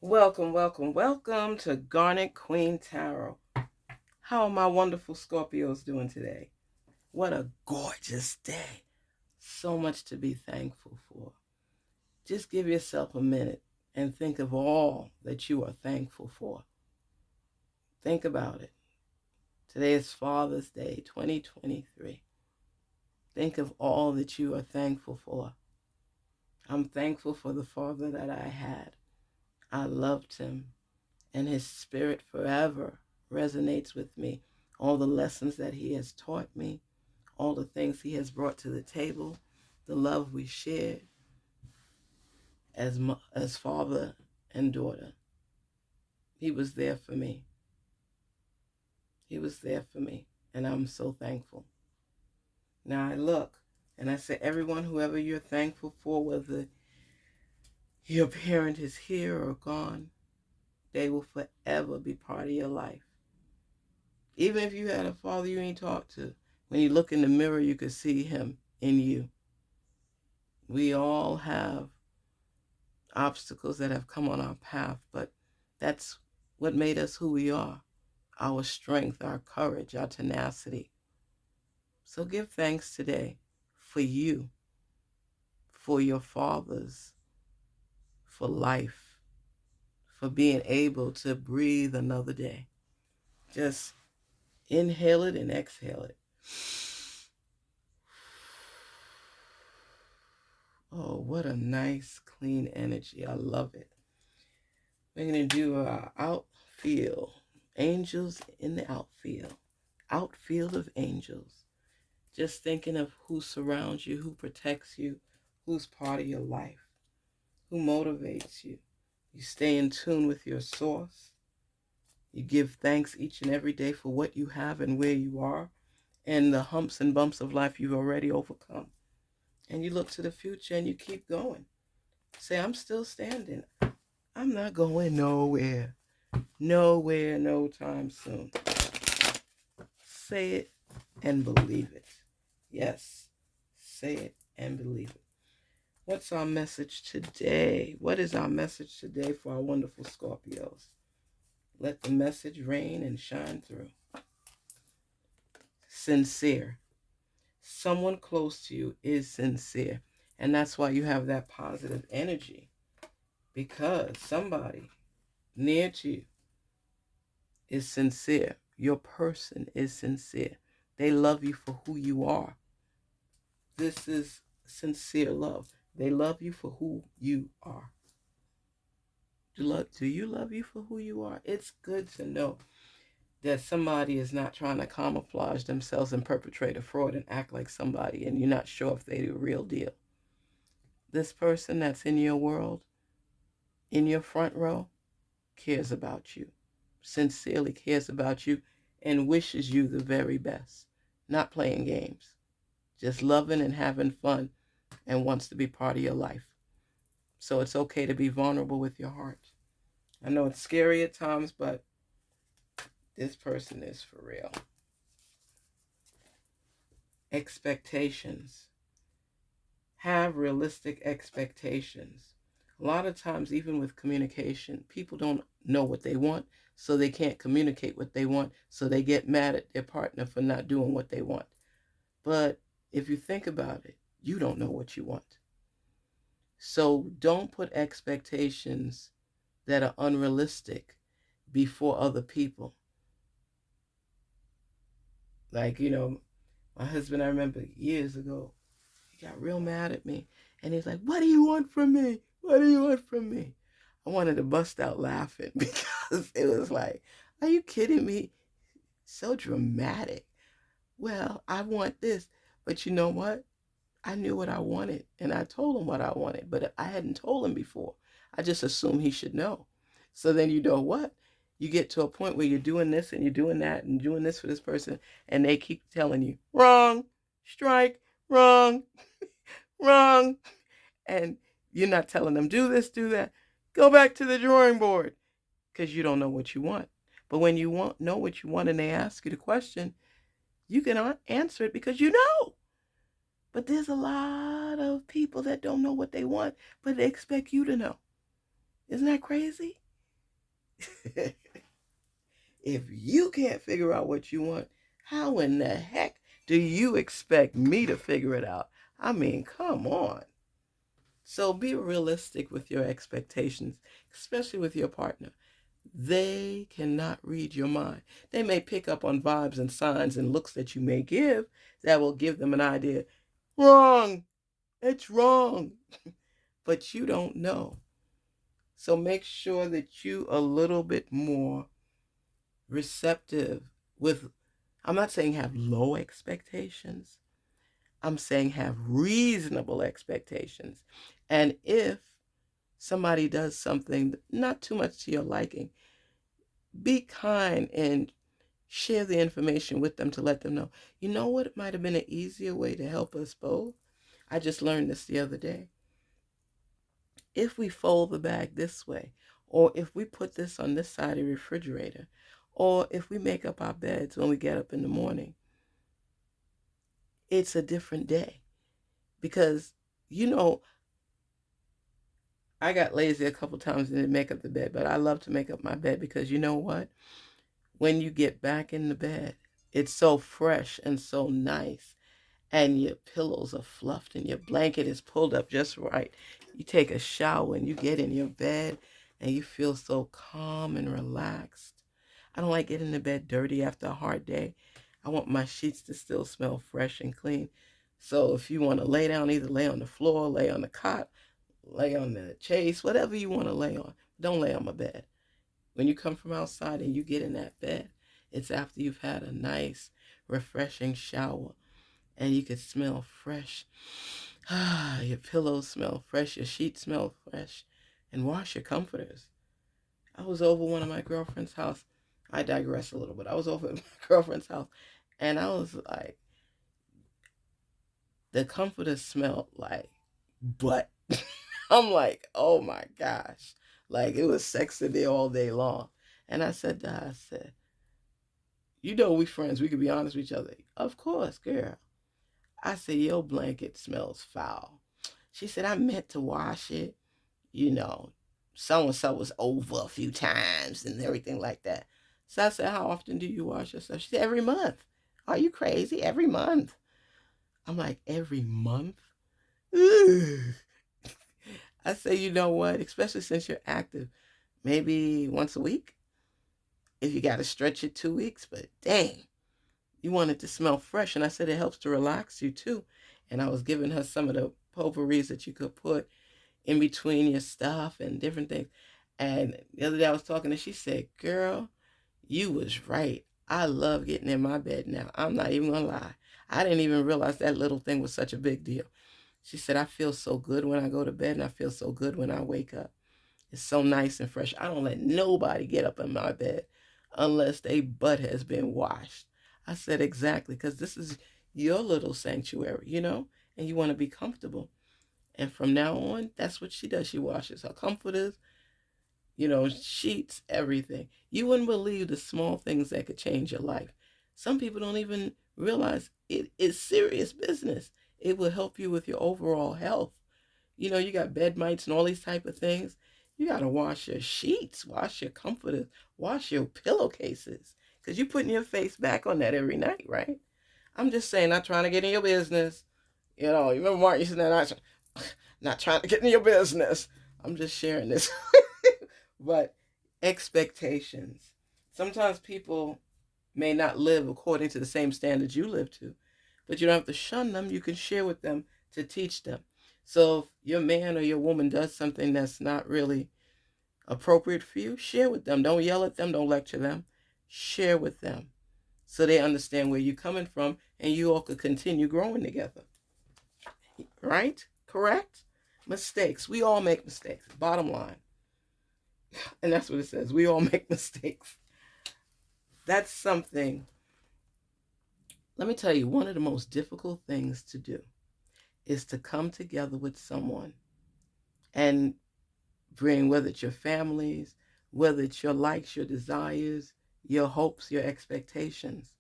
Welcome, welcome, welcome to Garnet Queen Tarot. How are my wonderful Scorpios doing today? What a gorgeous day. So much to be thankful for. Just give yourself a minute and think of all that you are thankful for. Think about it. Today is Father's Day 2023. Think of all that you are thankful for. I'm thankful for the father that I had. I loved him, and his spirit forever resonates with me. All the lessons that he has taught me, all the things he has brought to the table, the love we shared as father and daughter. He was there for me. He was there for me, and I'm so thankful. Now I look and I say, everyone, whoever you're thankful for, whether your parent is here or gone, they will forever be part of your life. Even if you had a father you ain't talked to, when you look in the mirror, you could see him in you. We all have obstacles that have come on our path, but that's what made us who we are. Our strength, our courage, our tenacity. So give thanks today for you, for your fathers, for life, for being able to breathe another day. Just inhale it and exhale it. Oh, what a nice, clean energy. I love it. We're going to do our outfield. Angels in the outfield. Outfield of angels. Just thinking of who surrounds you, who protects you, who's part of your life, who motivates you. You stay in tune with your source. You give thanks each and every day for what you have and where you are and the humps and bumps of life you've already overcome. And you look to the future and you keep going. Say, I'm still standing. I'm not going nowhere. Nowhere, no time soon. Say it and believe it. Yes, say it and believe it. What's our message today? What is our message today for our wonderful Scorpios? Let the message rain and shine through. Sincere. Someone close to you is sincere. And that's why you have that positive energy. Because somebody near to you is sincere. Your person is sincere. They love you for who you are. This is sincere love. They love you for who you are. Do you love you for who you are? It's good to know that somebody is not trying to camouflage themselves and perpetrate a fraud and act like somebody, and you're not sure if they're the real deal. This person that's in your world, in your front row, cares about you, sincerely cares about you, and wishes you the very best. Not playing games, just loving and having fun, and wants to be part of your life. So it's okay to be vulnerable with your heart. I know it's scary at times, but this person is for real. Expectations. Have realistic expectations. A lot of times, even with communication, people don't know what they want, so they can't communicate what they want, so they get mad at their partner for not doing what they want. But if you think about it, you don't know what you want. So don't put expectations that are unrealistic before other people. Like, my husband, I remember years ago, he got real mad at me. And he's like, what do you want from me? What do you want from me? I wanted to bust out laughing because it was like, are you kidding me? So dramatic. Well, I want this. But you know what? I knew what I wanted, and I told him what I wanted, but I hadn't told him before. I just assumed he should know. So then you know what? You get to a point where you're doing this and you're doing that and doing this for this person, and they keep telling you, wrong, strike, wrong, wrong. And you're not telling them, do this, do that. Go back to the drawing board because you don't know what you want. But when you know what you want and they ask you the question, you can answer it because you know. But there's a lot of people that don't know what they want, but they expect you to know. Isn't that crazy? If you can't figure out what you want, how in the heck do you expect me to figure it out? I mean, come on. So be realistic with your expectations, especially with your partner. They cannot read your mind. They may pick up on vibes and signs and looks that you may give that will give them an idea. Wrong. It's wrong. But you don't know. So make sure that you a little bit more receptive with, I'm not saying have low expectations. I'm saying have reasonable expectations. And if somebody does something not too much to your liking, be kind and share the information with them to let them know. You know what? It might have been an easier way to help us both. I just learned this the other day. If we fold the bag this way, or if we put this on this side of the refrigerator, or if we make up our beds when we get up in the morning, it's a different day. Because, you know, I got lazy a couple times and didn't make up the bed, but I love to make up my bed because you know what? When you get back in the bed, it's so fresh and so nice, and your pillows are fluffed and your blanket is pulled up just right. You take a shower and you get in your bed and you feel so calm and relaxed. I don't like getting in bed dirty after a hard day. I want my sheets to still smell fresh and clean. So if you want to lay down, either lay on the floor, lay on the cot, lay on the chase, whatever you want to lay on. Don't lay on my bed. When you come from outside and you get in that bed, it's after you've had a nice, refreshing shower and you can smell fresh. Your pillows smell fresh, your sheets smell fresh, and wash your comforters. I was over one of my girlfriend's house. I digress a little bit. I was over at my girlfriend's house, and I was like, the comforters smelled like butt. I'm like, oh my gosh. Like it was sexy there all day long. And I said to her, I said, you know we friends, we could be honest with each other. Of course, girl. I said, your blanket smells foul. She said, I meant to wash it. You know, so and so was over a few times and everything like that. So I said, how often do you wash yourself? She said, every month. Are you crazy? Every month. I'm like, every month? Ugh. I say, you know what? Especially since you're active, maybe once a week. If you got to stretch it 2 weeks, but dang, you want it to smell fresh. And I said, it helps to relax you too. And I was giving her some of the potpourris that you could put in between your stuff and different things. And the other day I was talking to her, she said, girl, you was right. I love getting in my bed now. I'm not even going to lie. I didn't even realize that little thing was such a big deal. She said, I feel so good when I go to bed and I feel so good when I wake up. It's so nice and fresh. I don't let nobody get up in my bed unless their butt has been washed. I said, exactly, because this is your little sanctuary, you know, and you want to be comfortable. And from now on, that's what she does. She washes her comforters, you know, sheets, everything. You wouldn't believe the small things that could change your life. Some people don't even realize it is serious business. It will help you with your overall health. You know, you got bed mites and all these type of things. You got to wash your sheets, wash your comforters, wash your pillowcases, because you're putting your face back on that every night, right? I'm just saying, not trying to get in your business. You know, you remember Martin used to not trying to get in your business. I'm just sharing this. But expectations. Sometimes people may not live according to the same standards you live to, but you don't have to shun them. You can share with them to teach them. So if your man or your woman does something that's not really appropriate for you, share with them. Don't yell at them. Don't lecture them. Share with them so they understand where you're coming from and you all could continue growing together. Right? Correct? Mistakes. We all make mistakes. Bottom line. And that's what it says. We all make mistakes. That's something. Let me tell you, one of the most difficult things to do is to come together with someone and bring, whether it's your families, whether it's your likes, your desires, your hopes, your expectations.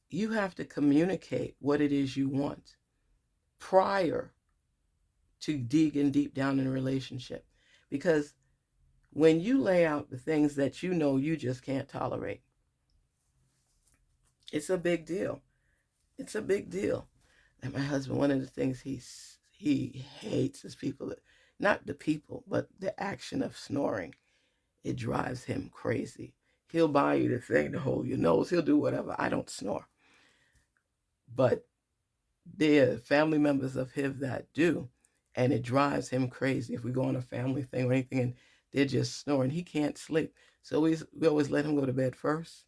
You have to communicate what it is you want prior to digging deep down in a relationship. Because When you lay out the things that you know you just can't tolerate, it's a big deal. It's a big deal. And my husband, one of the things he hates is people that, not the people, but the action of snoring. It drives him crazy. He'll buy you the thing to hold your nose. He'll do whatever. I don't snore. But there are family members of his that do, and it drives him crazy. If we go on a family thing or anything and they're just snoring, he can't sleep. So we always let him go to bed first,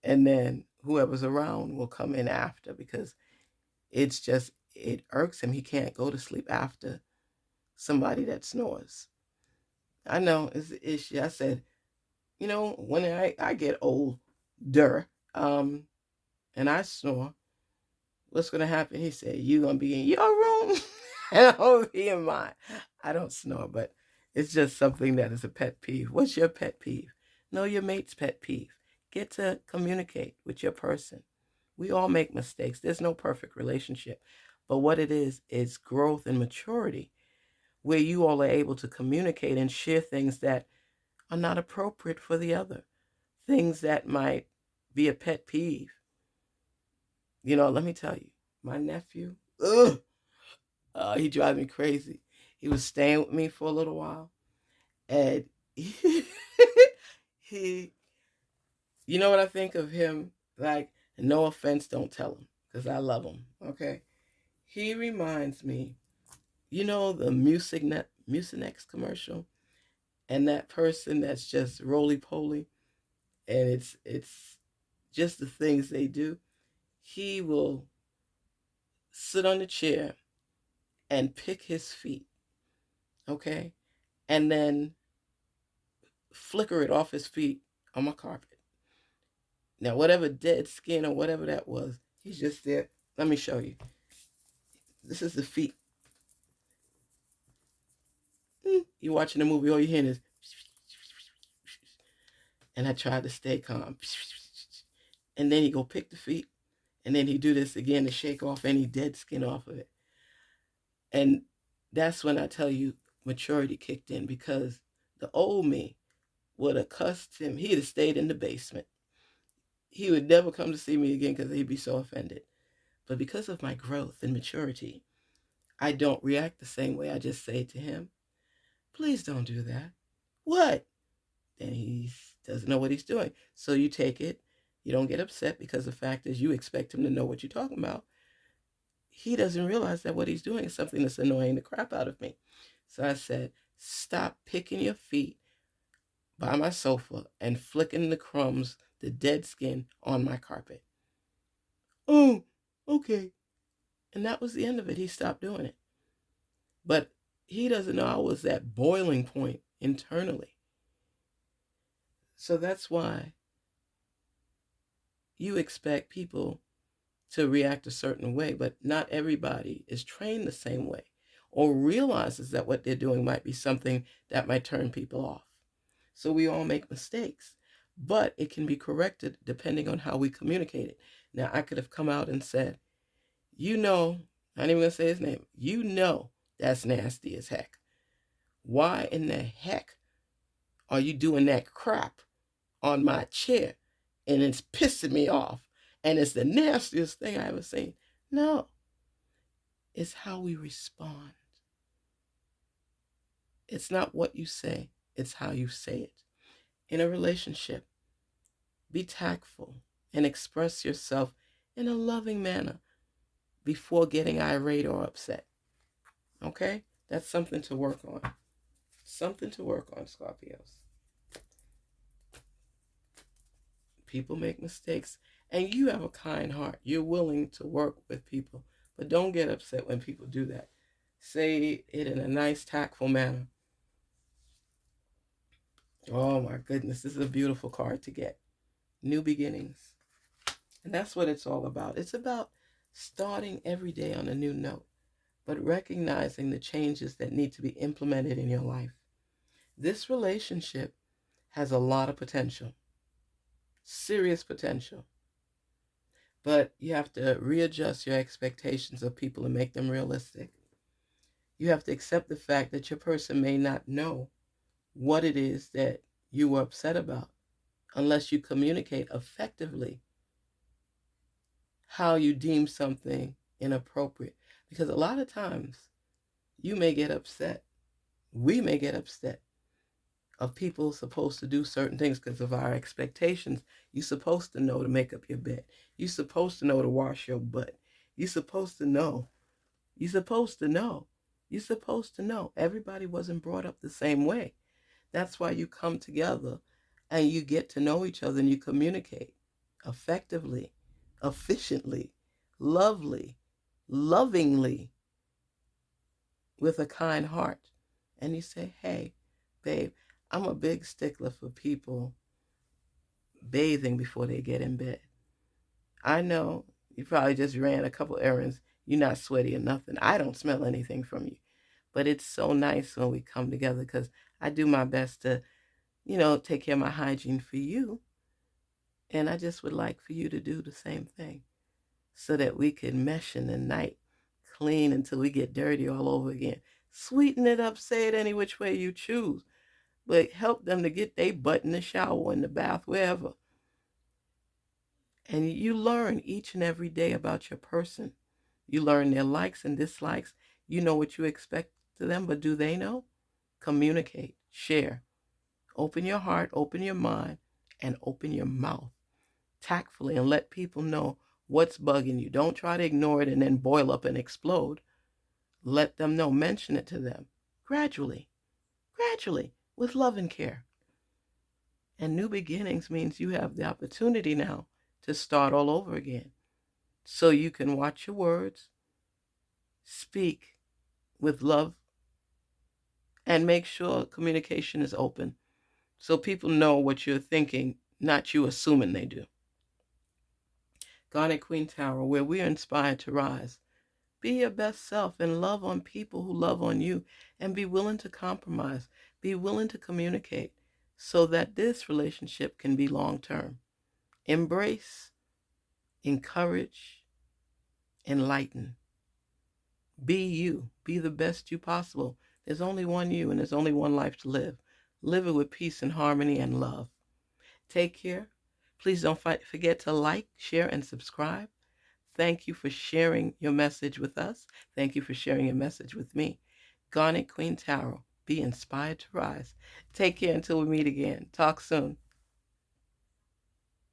and then whoever's around will come in after, because it irks him. He can't go to sleep after somebody that snores. I know it's an issue. I said, when I get older, and I snore, what's going to happen? He said, you going to be in your room and I'll be in mine. I don't snore, but it's just something that is a pet peeve. What's your pet peeve? Know your mate's pet peeve. Get to communicate with your person. We all make mistakes. There's no perfect relationship. But what it is growth and maturity, where you all are able to communicate and share things that are not appropriate for the other, things that might be a pet peeve. Let me tell you, my nephew, he drives me crazy. He was staying with me for a little while, and he you know what I think of him? Like, no offense, don't tell him, because I love him, okay? He reminds me, the Mucinex commercial, and that person that's just roly-poly, and it's just the things they do. He will sit on the chair and pick his feet, okay? And then flicker it off his feet on my carpet. Now, whatever dead skin or whatever that was, he's just there. Let me show you. This is the feet. You're watching a movie, all you're hearing is, and I tried to stay calm. And then he go pick the feet, and then he do this again to shake off any dead skin off of it. And that's when I tell you maturity kicked in, because the old me would have cussed him. He'd have stayed in the basement. He would never come to see me again because he'd be so offended. But because of my growth and maturity, I don't react the same way. I just say to him, please don't do that. What? Then he doesn't know what he's doing. So you take it. You don't get upset, because the fact is you expect him to know what you're talking about. He doesn't realize that what he's doing is something that's annoying the crap out of me. So I said, stop picking your feet by my sofa and flicking the crumbs, the dead skin, on my carpet. Oh, okay. And that was the end of it. He stopped doing it. But he doesn't know I was at boiling point internally. So that's why you expect people to react a certain way, but not everybody is trained the same way or realizes that what they're doing might be something that might turn people off. So we all make mistakes, but it can be corrected depending on how we communicate it. Now, I could have come out and said, I ain't even going to say his name, that's nasty as heck. Why in the heck are you doing that crap on my chair? And it's pissing me off. And it's the nastiest thing I ever seen. No. It's how we respond. It's not what you say. It's how you say it. In a relationship, be tactful and express yourself in a loving manner before getting irate or upset. Okay? That's something to work on. Something to work on, Scorpios. People make mistakes, and you have a kind heart. You're willing to work with people, but don't get upset when people do that. Say it in a nice, tactful manner. Oh my goodness, this is a beautiful card to get. New beginnings. And that's what it's all about. It's about starting every day on a new note, but recognizing the changes that need to be implemented in your life. This relationship has a lot of potential. Serious potential. But you have to readjust your expectations of people and make them realistic. You have to accept the fact that your person may not know what it is that you were upset about unless you communicate effectively how you deem something inappropriate. Because a lot of times you may get upset, we may get upset of people supposed to do certain things because of our expectations. You're supposed to know to make up your bed. You're supposed to know to wash your butt. You're supposed to know. You're supposed to know. You're supposed to know. Everybody wasn't brought up the same way. That's why you come together and you get to know each other and you communicate effectively, efficiently, lovingly, with a kind heart. And you say, hey, babe, I'm a big stickler for people bathing before they get in bed. I know you probably just ran a couple errands. You're not sweaty or nothing. I don't smell anything from you. But it's so nice when we come together because I do my best to, take care of my hygiene for you. And I just would like for you to do the same thing so that we can mesh in the night, clean until we get dirty all over again. Sweeten it up, say it any which way you choose, but help them to get their butt in the shower, in the bath, wherever. And you learn each and every day about your person. You learn their likes and dislikes. You know what you expect to them, but do they know? Communicate, share. Open your heart, open your mind, and open your mouth tactfully and let people know what's bugging you. Don't try to ignore it and then boil up and explode. Let them know. Mention it to them gradually, with love and care. And new beginnings means you have the opportunity now to start all over again. So you can watch your words, speak with love, and make sure communication is open so people know what you're thinking, not you assuming they do. Garnetqueentarot, where we are inspired to rise. Be your best self and love on people who love on you, and be willing to compromise, be willing to communicate so that this relationship can be long term. Embrace, encourage, enlighten. Be you. Be the best you possible. There's only one you and there's only one life to live. Live it with peace and harmony and love. Take care. Please don't forget to like, share, and subscribe. Thank you for sharing your message with us. Thank you for sharing your message with me. Garnet Queen Tarot. Be inspired to rise. Take care until we meet again. Talk soon.